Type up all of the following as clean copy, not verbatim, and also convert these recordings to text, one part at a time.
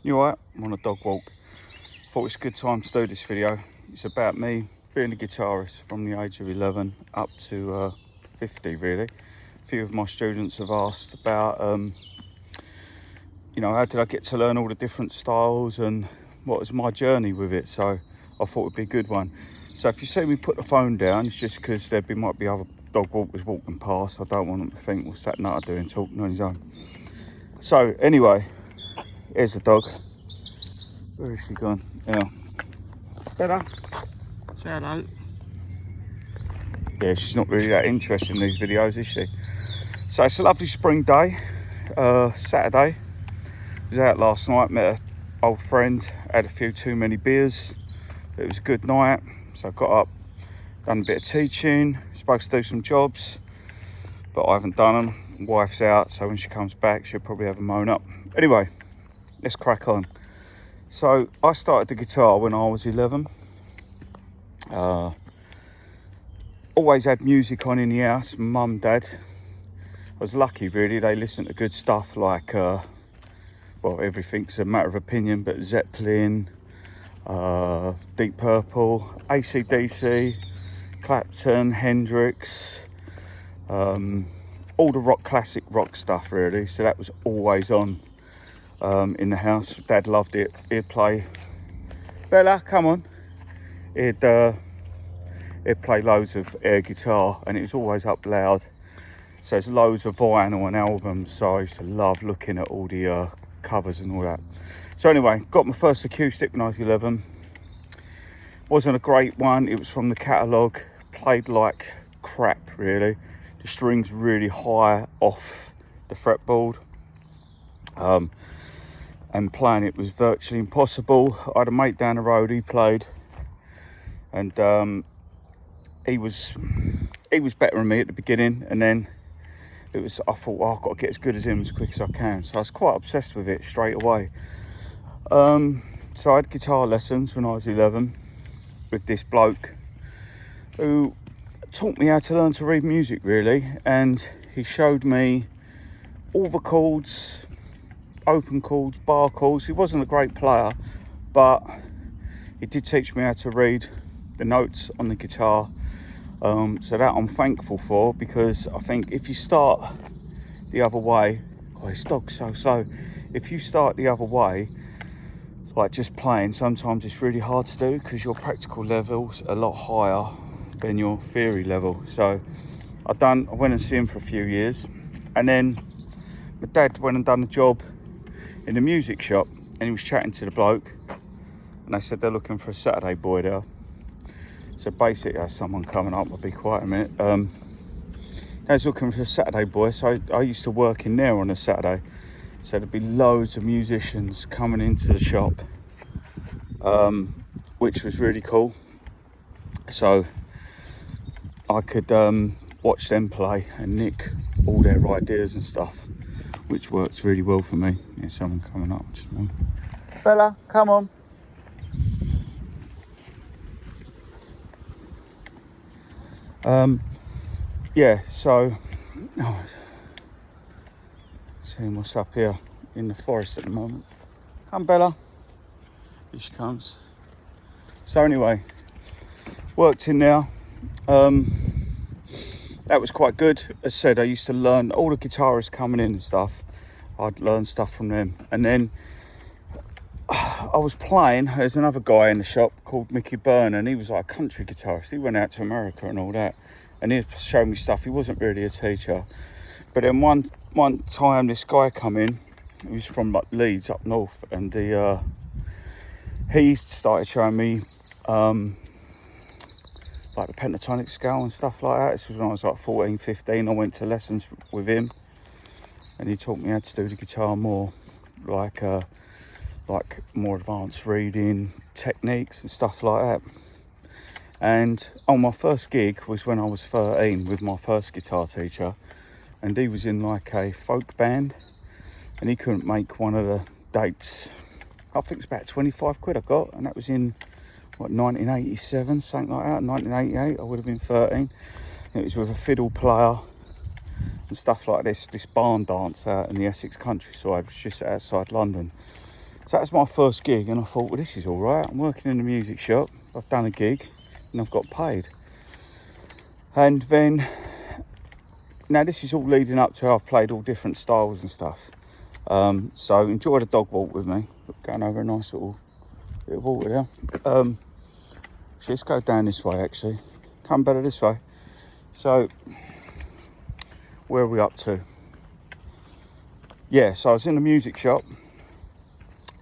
You alright? I'm on a dog walk. Thought it's a good time to do this video. It's about me being a guitarist from the age of 11 up to 50 really. A few of my students have asked about, how did I get to learn all the different styles and what was my journey with it. So I thought it'd be a good one. So if you see me put the phone down, it's just because there might be other dog walkers walking past. I don't want them to think, what's that nutter doing talking on his own. So anyway, here's the dog. Where is she gone? Yeah. Better. Say hello. Yeah, she's not really that interested in these videos, is she? So it's a lovely spring day, Saturday. I was out last night, met an old friend, had a few too many beers. It was a good night, so I got up, done a bit of teaching, supposed to do some jobs, but I haven't done them. Wife's out, so when she comes back, she'll probably have a moan up. Anyway, let's crack on. So I started the guitar when I was 11. Always had music on in the house, mum, dad. I was lucky really, they listened to good stuff like, well, everything's a matter of opinion, but Zeppelin, Deep Purple, AC/DC, Clapton, Hendrix, all the classic rock stuff really, so that was always on in the house. Dad loved it. He'd play, Bella, come on. He'd play loads of air guitar and it was always up loud. So there's loads of vinyl and albums, so I used to love looking at all the covers and all that. So anyway, got my first acoustic when I was 11. Wasn't a great one, it was from the catalogue, played like crap really. The strings really high off the fretboard. And playing it was virtually impossible. I had a mate down the road, he played, and he was better than me at the beginning, and then I thought, well, I've got to get as good as him as quick as I can. So I was quite obsessed with it straight away. So I had guitar lessons when I was 11 with this bloke who taught me how to learn to read music really, and he showed me all the chords, open chords, bar chords. He wasn't a great player, but he did teach me how to read the notes on the guitar. So that I'm thankful for, because I think if you start the other way, God, this dog's so slow. If you start the other way, like just playing, sometimes it's really hard to do because your practical level's a lot higher than your theory level. So I went and see him for a few years, and then my dad went and done a job in the music shop, and he was chatting to the bloke, and they said they're looking for a Saturday boy there. So basically, there's someone coming up. I'll be quiet a minute. They was looking for a Saturday boy, so I used to work in there on a Saturday. So there'd be loads of musicians coming into the shop, which was really cool. So I could watch them play and nick all their ideas and stuff, which works really well for me. There's someone coming up. Just one. Bella, come on. Yeah, so seeing what's up here in the forest at the moment. Come, Bella. Here she comes. So anyway, worked in there. That was quite good. As I said, I used to learn all the guitarists coming in and stuff. I'd learn stuff from them, and then I was playing. There's another guy in the shop called Mickey Byrne, and he was like a country guitarist. He went out to America and all that, and he showed me stuff. He wasn't really a teacher, but then one time this guy come in. He was from like Leeds up north, and he started showing me like the pentatonic scale and stuff like that. This was when I was like 14, 15. I went to lessons with him, and he taught me how to do the guitar more, like more advanced reading techniques and stuff like that. And on my first gig was when I was 13 with my first guitar teacher, and he was in like a folk band, and he couldn't make one of the dates. I think it's about 25 quid I got, and that was in what, 1987, something like that. 1988, I would have been 13. It was with a fiddle player and stuff like this barn dance out in the Essex countryside, which is just outside London. So that was my first gig, and I thought, well, this is all right. I'm working in a music shop. I've done a gig, and I've got paid. And then, now this is all leading up to I've played all different styles and stuff. So enjoy the dog walk with me. Going over a nice little bit of water there. So let's go down this way, actually. Come better this way. So, where are we up to? Yeah, so I was in the music shop,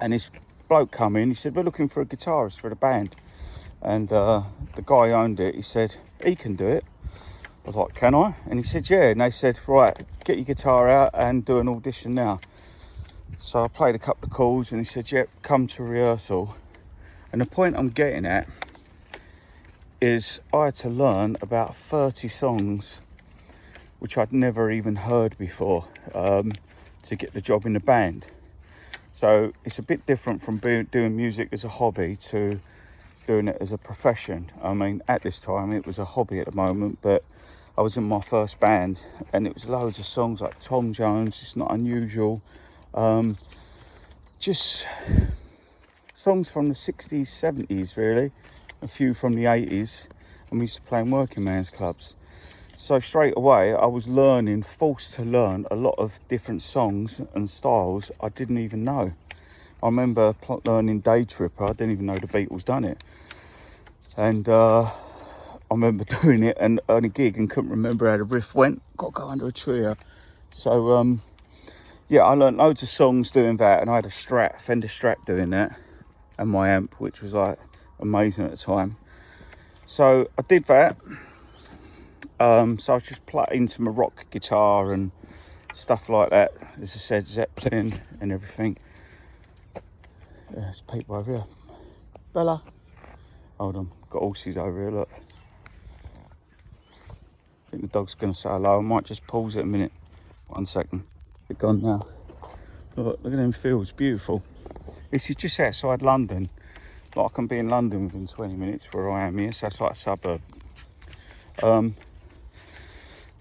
and this bloke come in. He said, we're looking for a guitarist for the band. And the guy who owned it, he said, he can do it. I was like, can I? And he said, yeah. And they said, right, get your guitar out and do an audition now. So I played a couple of chords, and he said, yeah, come to rehearsal. And the point I'm getting at is I had to learn about 30 songs which I'd never even heard before, to get the job in the band. So it's a bit different from doing music as a hobby to doing it as a profession. I mean, at this time it was a hobby at the moment, but I was in my first band, and it was loads of songs like Tom Jones, It's Not Unusual, just songs from the 60s, 70s really, a few from the 80s, and we used to play in working man's clubs. So straight away I was forced to learn a lot of different songs and styles I didn't even know. I remember learning Day Tripper. I didn't even know the Beatles done it. And I remember doing it and on a gig and couldn't remember how the riff went. Got to go under a tree. So yeah, I learned loads of songs doing that, and I had a Fender Strat doing that, and my amp, which was like amazing at the time. So I did that. So I was just playing to my rock guitar and stuff like that. As I said, Zeppelin and everything. There's people over here. Bella. Hold on, got horses over here, look. I think the dog's going to say hello. I might just pause it a minute. 1 second. They're gone now. Look at them fields, beautiful. This is just outside London. Like I can be in London within 20 minutes where I am here, so it's like a suburb.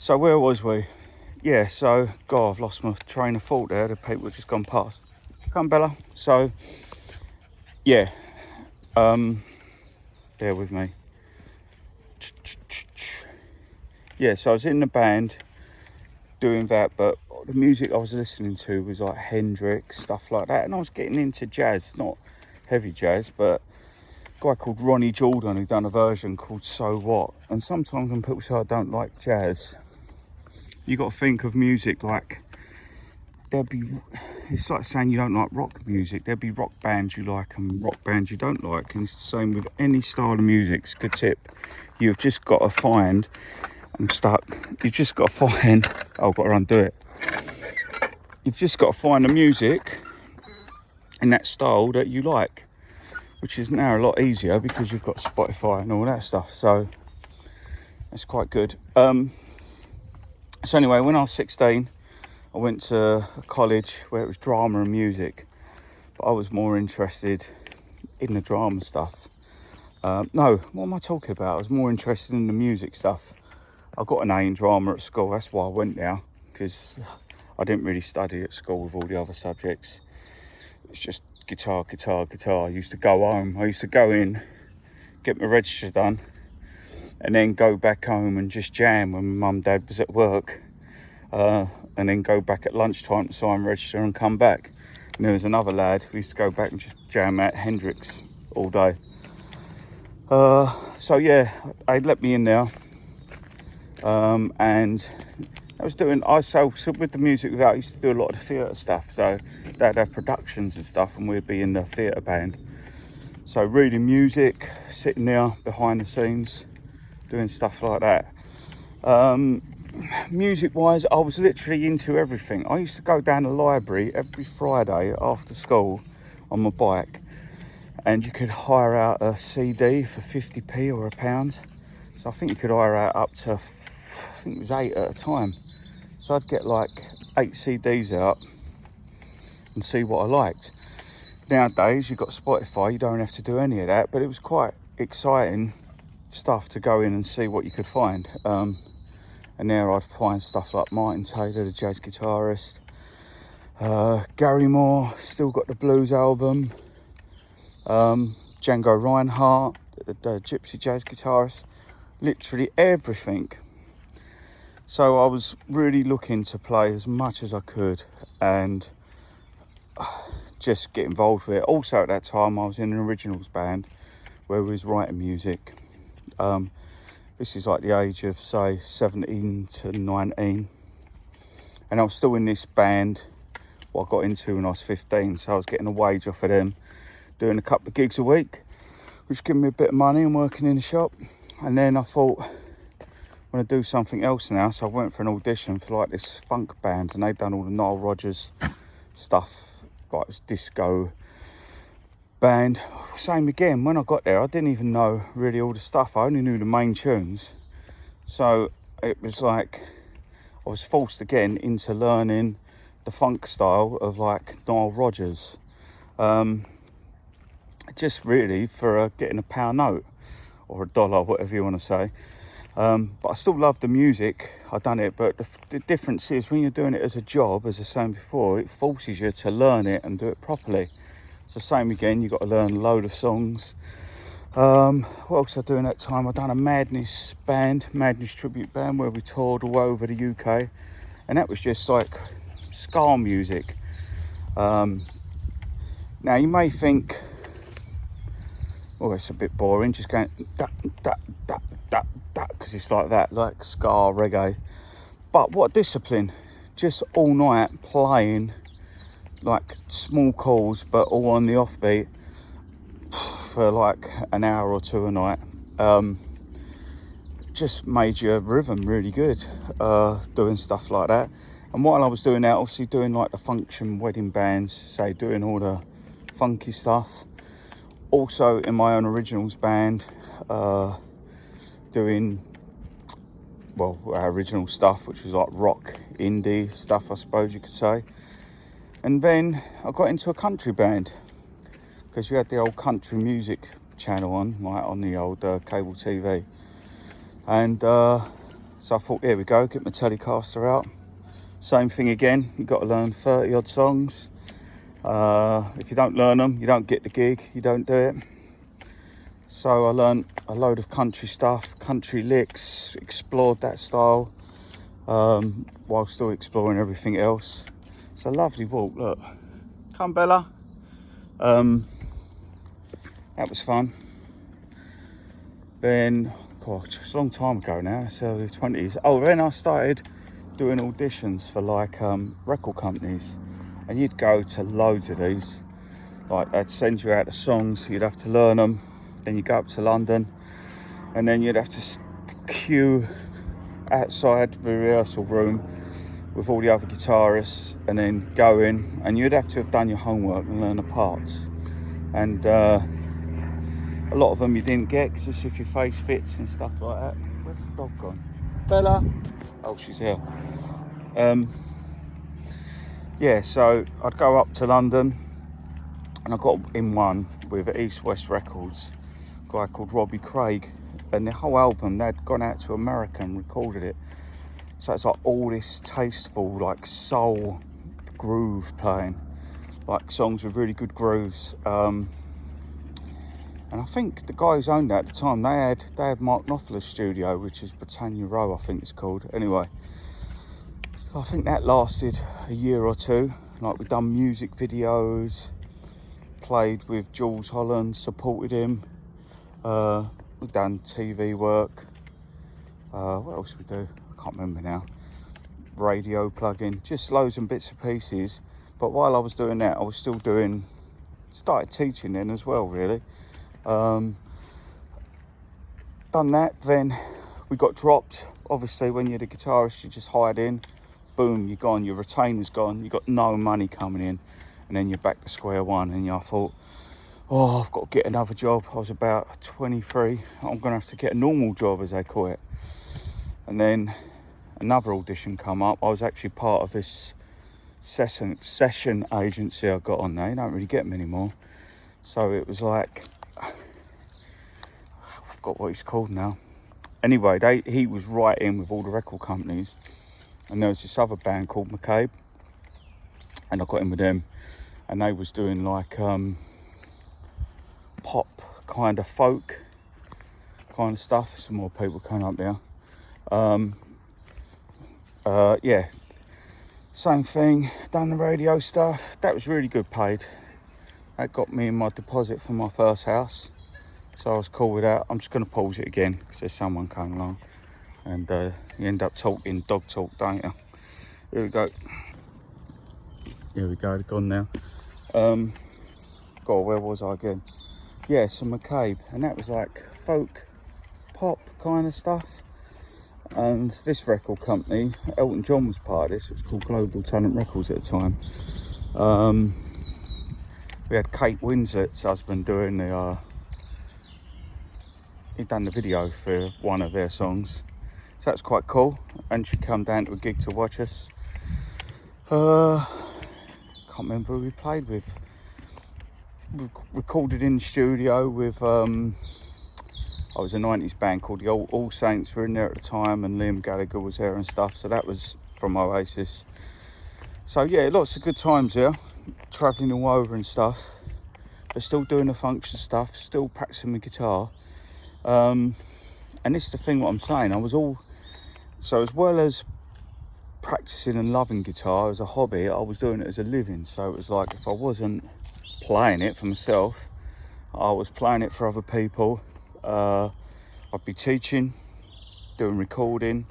So where was we? Yeah, so, God, I've lost my train of thought there. The people have just gone past. Come, Bella. So, yeah. Bear with me. Yeah, so I was in the band doing that, but the music I was listening to was like Hendrix, stuff like that. And I was getting into jazz, not heavy jazz, but a guy called Ronnie Jordan who done a version called So What. And sometimes when people say I don't like jazz, you got to think of music like it's like saying you don't like rock music. There'll be rock bands you like and rock bands you don't like, and it's the same with any style of music. It's a good tip. You've just got to find, I'm stuck, you've just got to find, oh, I've got to undo it. You've just got to find the music in that style that you like, which is now a lot easier because you've got Spotify and all that stuff, so that's quite good. So anyway, when I was 16, I went to a college where it was drama and music, but I was more interested in the drama stuff. No, what am I talking about? I was more interested in the music stuff. I got an A in drama at school, that's why I went there, because I didn't really study at school with all the other subjects. It's just guitar. I used to go home, I used to go in, get my register done, and then go back home and just jam when my mum and dad was at work, and then go back at lunchtime to sign register and come back. And there was another lad who used to go back and just jam out Hendrix all day. So yeah, they let me in there, and I was doing, so with the music I used to do a lot of the theatre stuff, so they'd have productions and stuff and we'd be in the theatre band. So reading music, sitting there behind the scenes, doing stuff like that. Music wise, I was literally into everything. I used to go down the library every Friday after school on my bike, and you could hire out a CD for 50p or £1. So I think you could hire out up to, I think it was 8 at a time. So I'd get like 8 CDs out and see what I liked. Nowadays you've got Spotify, you don't have to do any of that, but it was quite exciting stuff to go in and see what you could find. And there I'd find stuff like Martin Taylor, the jazz guitarist, Gary Moore, still got the blues album. Django Reinhardt, the gypsy jazz guitarist, literally everything. So I was really looking to play as much as I could and just get involved with it. Also at that time I was in an originals band where we was writing music. This is like the age of say 17 to 19, and I was still in this band what I got into when I was 15, so I was getting a wage off of them, doing a couple of gigs a week, which gave me a bit of money and working in the shop. And then I thought I'm going to do something else now, so I went for an audition for like this funk band, and they'd done all the Nile Rodgers stuff, like it was disco band. Same again, when I got there I didn't even know really all the stuff, I only knew the main tunes. So it was like I was forced again into learning the funk style of like Nile Rodgers, just really for getting a pound note or $1, whatever you want to say. But I still love the music, I've done it, but the difference is when you're doing it as a job, as I was saying before, it forces you to learn it and do it properly. It's the same again, you've got to learn a load of songs. What else did I do in that time? I done a Madness tribute band, where we toured all over the UK, and that was just like ska music. Now you may think, oh, it's a bit boring, just going that, because it's like that, like ska reggae. But what discipline, just all night playing like small chords but all on the offbeat for like an hour or two a night. Just made your rhythm really good, doing stuff like that. And while I was doing that, obviously doing like the function wedding bands, say doing all the funky stuff, also in my own originals band, doing well our original stuff, which was like rock indie stuff, I suppose you could say. And then I got into a country band, because you had the old country music channel on, like on the old cable TV. And so I thought, here we go, get my Telecaster out. Same thing again, you've got to learn 30 odd songs. If you don't learn them, you don't get the gig, you don't do it. So I learned a load of country stuff, country licks, explored that style, while still exploring everything else. It's a lovely walk, look. Come Bella. That was fun. Then, God, it's a long time ago now, it's early 20s. Oh, then I started doing auditions for like record companies, and you'd go to loads of these. Like they'd send you out the songs, you'd have to learn them, then you go up to London, and then you'd have to queue outside the rehearsal room with all the other guitarists, and then go in, and you'd have to have done your homework and learn the parts. And a lot of them you didn't get, because it's if your face fits and stuff like that. Where's the dog gone? Bella? Oh, she's here. Yeah, so I'd go up to London, and I got in one with East West Records, a guy called Robbie Craig, and the whole album, they'd gone out to America and recorded it. So it's like all this tasteful, like soul groove playing, like songs with really good grooves. And I think the guy who's owned that at the time, they had Mark Knopfler's studio, which is Britannia Row, I think it's called. Anyway, I think that lasted a year or two. Like we've done music videos, played with Jules Holland, supported him. We've done TV work. What else we do? I can't remember now. Radio plug-in, just loads and bits and pieces. But while I was doing that, I was still started teaching then as well, really. Done that, then we got dropped. Obviously, when you're the guitarist, you just hired in, boom, you're gone, your retainer's gone, you got no money coming in, and then you're back to square one. And I thought, oh, I've got to get another job. I was about 23, I'm gonna have to get a normal job, as they call it. And then another audition come up. I was actually part of this session agency I got on there. You don't really get them anymore. So it was like, I forgot what he's called now. Anyway, he was right in with all the record companies, and there was this other band called McCabe, and I got in with them, and they was doing like pop kind of folk kind of stuff. Some more people coming up there. Yeah, same thing, done the radio stuff. That was really good paid. That got me my deposit for my first house, so I was cool with that. I'm just going to pause it again because there's someone coming along, and you end up talking dog talk, don't you? Here we go. Here we go, they're gone now. God, where was I again? Yeah, so McCabe, and that was like folk pop kind of stuff. And this record company, Elton John was part of this. It was called Global Talent Records at the time. We had Kate Winslet's husband doing the he'd done the video for one of their songs, so that's quite cool. And she come down to a gig to watch us. Can't remember who we played with. We recorded in the studio with I was a 90s band called the All Saints were in there at the time, and Liam Gallagher was there and stuff, so that was from Oasis. So yeah, lots of good times here, travelling all over and stuff, but still doing the function stuff, still practicing my guitar. And this is the thing what I'm saying, so as well as practicing and loving guitar as a hobby, I was doing it as a living. So it was like, if I wasn't playing it for myself, I was playing it for other people. I'd be teaching, doing recording,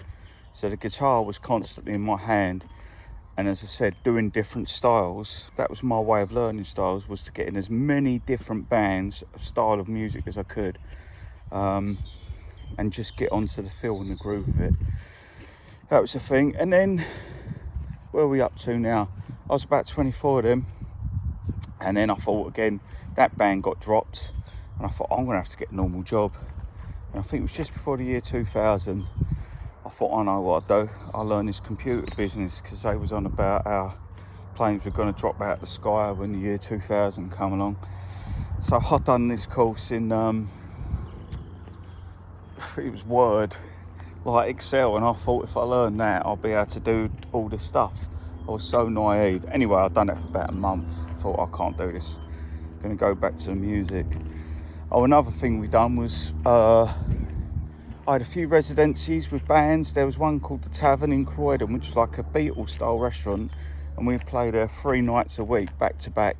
so the guitar was constantly in my hand. And as I said, doing different styles, that was my way of learning styles, was to get in as many different bands, style of music as I could, and just get onto the feel and the groove of it. That was the thing. And then, where are we up to now? I was about 24 of them, and then I thought again, that band got dropped, and I thought, I'm gonna have to get a normal job. And I think it was just before the year 2000. I thought, I know what I'd do. I'll learn this computer business, because they was on about how planes were going to drop out of the sky when the year 2000 come along. So I'd done this course in, it was Word, like Excel, and I thought if I learned that, I'll be able to do all this stuff. I was so naive. Anyway, I'd done it for about a month. Thought, I can't do this. I'm going to go back to the music. Oh, another thing we done was, I had a few residencies with bands. There was one called The Tavern in Croydon, which was like a Beatles style restaurant, and we played there 3 nights a week, back to back,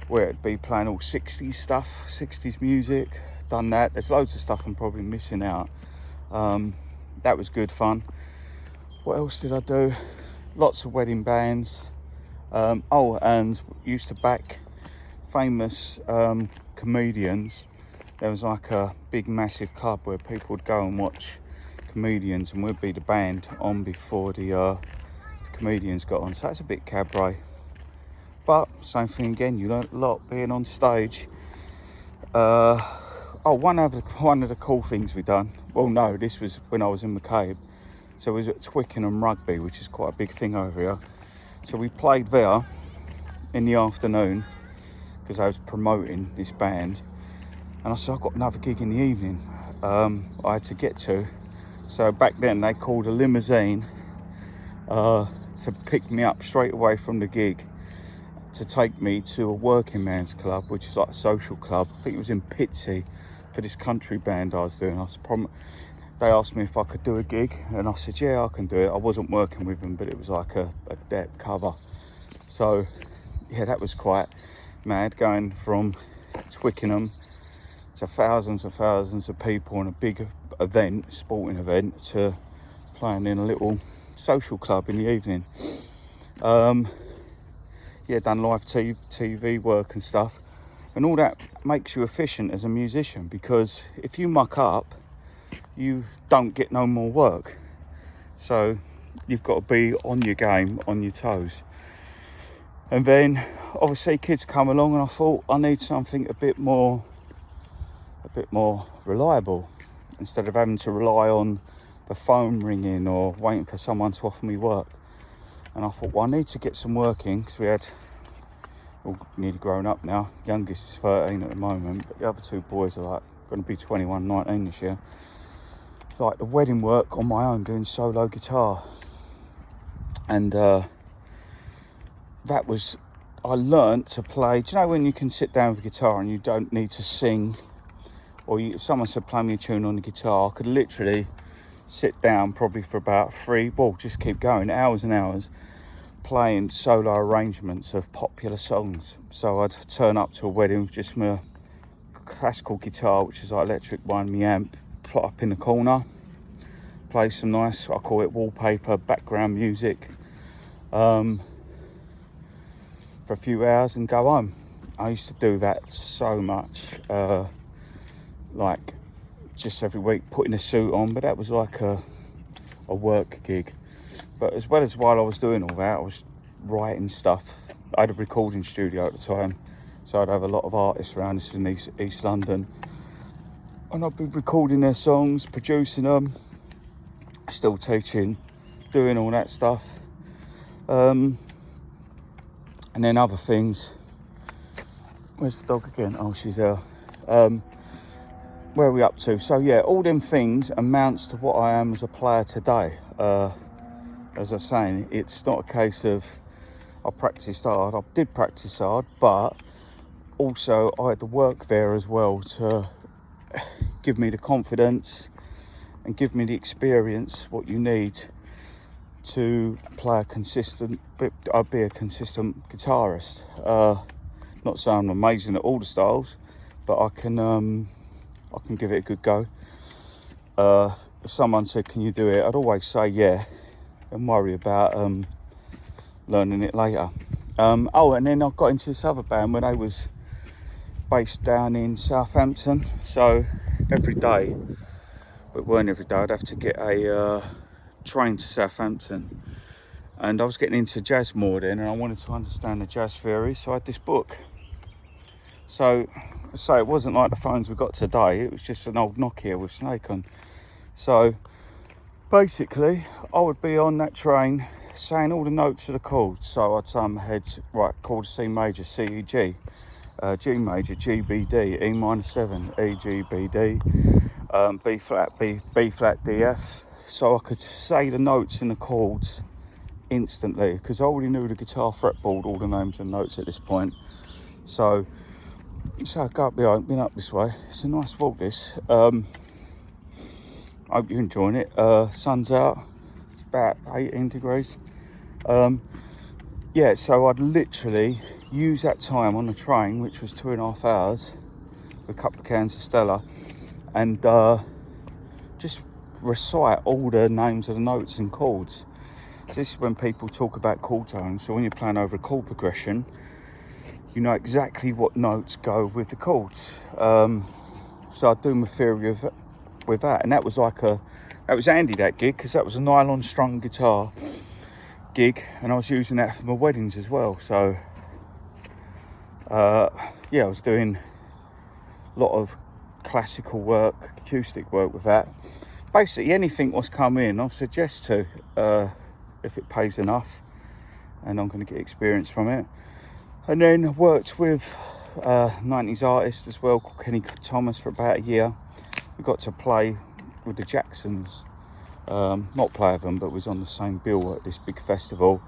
where it'd be playing all 60s stuff, 60s music. Done that. There's loads of stuff I'm probably missing out. That was good fun. What else did I do? Lots of wedding bands. Oh, and used to back famous comedians. There was like a big massive club where people would go and watch comedians, and we'd be the band on before the comedians got on. So that's a bit cabaret, but same thing again, you learn a lot being on stage. Oh, one of the cool things we done, well no, this was when I was in McCabe, so it was at Twickenham Rugby, which is quite a big thing over here. So we played there in the afternoon because I was promoting this band. And I said, I've got another gig in the evening I had to get to. So back then they called a limousine to pick me up straight away from the gig, to take me to a working man's club, which is like a social club. I think it was in Pitsea, for this country band I was doing. They asked me if I could do a gig, and I said, yeah, I can do it. I wasn't working with them, but it was like a depth cover. So yeah, that was quite mad, going from Twickenham to thousands and thousands of people in a big event, sporting event, to playing in a little social club in the evening. Yeah, done live TV work and stuff, and all that makes you efficient as a musician, because if you muck up, you don't get no more work. So you've got to be on your game, on your toes. And then obviously kids come along, and I thought, I need something a bit more reliable, instead of having to rely on the phone ringing or waiting for someone to offer me work. And I thought, well, I need to get some work in, because we had all nearly grown up now. Youngest is 13 at the moment, but the other 2 boys are like going to be 21, 19 this year. Like the wedding work on my own, doing solo guitar. And that was, I learnt to play. Do you know when you can sit down with a guitar and you don't need to sing, or if someone said play me a tune on the guitar, I could literally sit down probably for about just keep going, hours and hours, playing solo arrangements of popular songs. So I'd turn up to a wedding with just my classical guitar, which is like electric one, my amp, plot up in the corner, play some nice, I call it wallpaper, background music, for a few hours and go home. I used to do that so much, like just every week, putting a suit on, but that was like a work gig. But as well as while I was doing all that, I was writing stuff. I had a recording studio at the time, so I'd have a lot of artists around. This in East London, and I'd be recording their songs, producing them, still teaching, doing all that stuff, and then other things. Where's the dog again? Oh, she's there. Where are we up to? So yeah, all them things amounts to what I am as a player today. As I was saying, it's not a case of I practiced hard. I did practice hard, but also I had to work there as well to give me the confidence and give me the experience what you need to play a consistent, I'd be a consistent guitarist. Not saying I'm amazing at all the styles, but I can give it a good go. If someone said, can you do it? I'd always say yeah, and worry about learning it later. Oh, and then I got into this other band when I was based down in Southampton. So every day, but it weren't every day, I'd have to get a train to Southampton. And I was getting into jazz more then, and I wanted to understand the jazz theory, so I had this book. So it wasn't like the phones we got today, it was just an old Nokia with Snake on. So basically, I would be on that train saying all the notes of the chords. So I'd say in my head, right, chord C major, C, E, G, G major, G, B, D, E minor 7, E, G, B, D, B flat, B flat, D, F. So I could say the notes in the chords instantly, because I already knew the guitar fretboard, all the names and notes at this point. So I go up behind, been up this way. It's a nice walk this. I hope you're enjoying it. Sun's out, it's about 18 degrees. Yeah, so I'd literally use that time on the train, which was 2.5 hours, with a couple of cans of Stella, and just recite all the names of the notes and chords. So this is when people talk about chord tones. So when you're playing over a chord progression, you know exactly what notes go with the chords. So I do my theory with that, and that was handy, that gig, because that was a nylon strung guitar gig, and I was using that for my weddings as well. So yeah, I was doing a lot of classical work, acoustic work with that. Basically anything was come in, I'll suggest to, if it pays enough and I'm going to get experience from it. And then I worked with 90s artist as well, called Kenny Thomas, for about a year. We got to play with the Jacksons, not play with them, but was on the same bill at this big festival.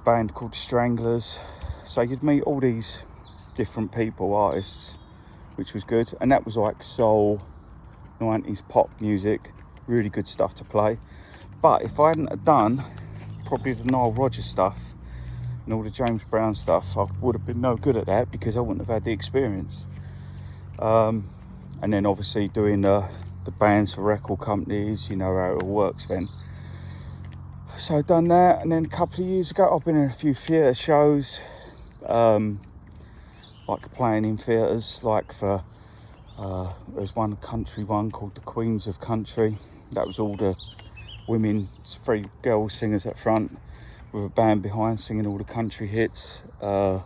Band called the Stranglers. So you'd meet all these different people, artists, which was good. And that was like soul, 90s pop music, really good stuff to play. But if I hadn't have done probably the Nile Rodgers stuff and all the James Brown stuff, I would have been no good at that, because I wouldn't have had the experience. And then obviously doing the bands for record companies, you know how it all works then. So I've done that, and then a couple of years ago I've been in a few theatre shows, like playing in theatres, like for there's one country one called the Queens of Country. That was all the women, 3 girl singers at front with a band behind singing all the country hits. And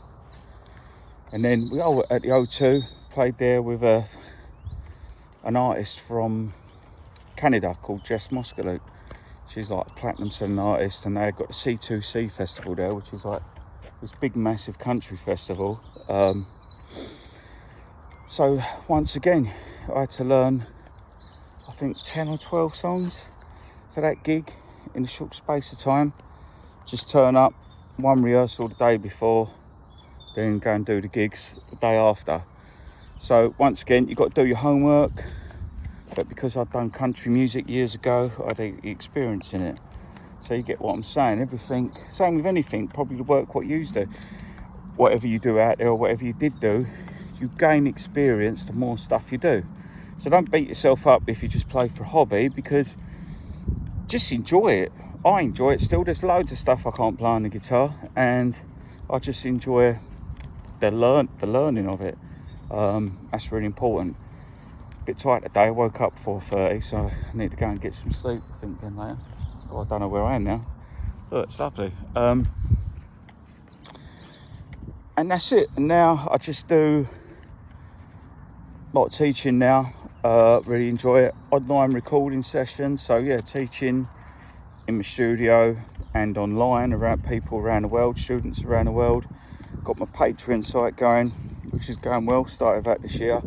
then we all at the O2, played there with an artist from Canada called Jess Moskaluk. She's like a platinum selling artist, and they got the C2C festival there, which is like this big massive country festival. So once again, I had to learn, I think 10 or 12 songs for that gig in a short space of time. Just turn up, one rehearsal the day before, then go and do the gigs the day after. So once again, you've got to do your homework. But because I'd done country music years ago, I had the experience in it. So you get what I'm saying. Everything, same with anything, probably the work what you do. Whatever you do out there or whatever you did do, you gain experience the more stuff you do. So don't beat yourself up if you just play for a hobby, because just enjoy it. I enjoy it still. There's loads of stuff I can't play on the guitar, and I just enjoy the learning of it. That's really important. Bit tight today. I woke up 4:30, so I need to go and get some sleep, I think, then later. Oh, I don't know where I am now. Look, it's lovely. And that's it. And now I just do a lot of teaching now. Really enjoy it. Online recording sessions. So yeah, teaching in my studio and online around people around the world, students around the world. Got my Patreon site going, which is going well. Started that this year.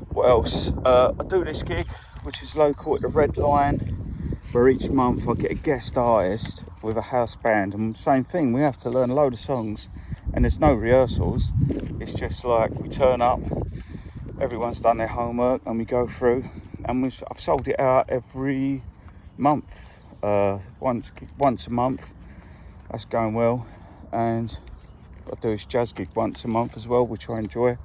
What else? I do this gig, which is local at the Red Lion, where each month I get a guest artist with a house band, and same thing, we have to learn a load of songs, and there's no rehearsals. It's just like we turn up, everyone's done their homework, and we go through, and I've sold it out every month, once a month. That's going well. And I do this jazz gig once a month as well, which I enjoy.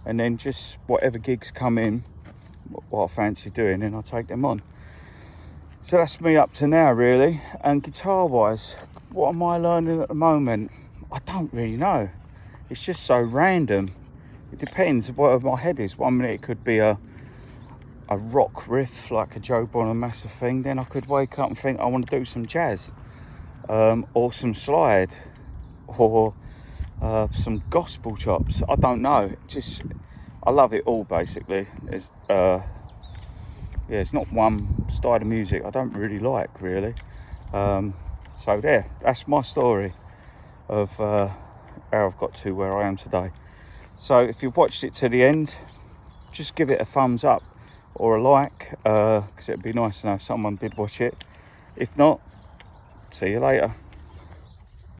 And then just whatever gigs come in, what I fancy doing, and I take them on. So that's me up to now, really. And guitar wise, what am I learning at the moment? I don't really know. It's just so random. It depends where my head is. 1 minute it could be a rock riff, like a Joe Bonamassa thing. Then I could wake up and think I want to do some jazz, or some slide, or some gospel chops. I don't know. I love it all, basically. It's not one style of music I don't really like, really. So there, that's my story of how I've got to where I am today. So if you've watched it to the end, just give it a thumbs up or a like, because it'd be nice to know if someone did watch it. If not, see you later.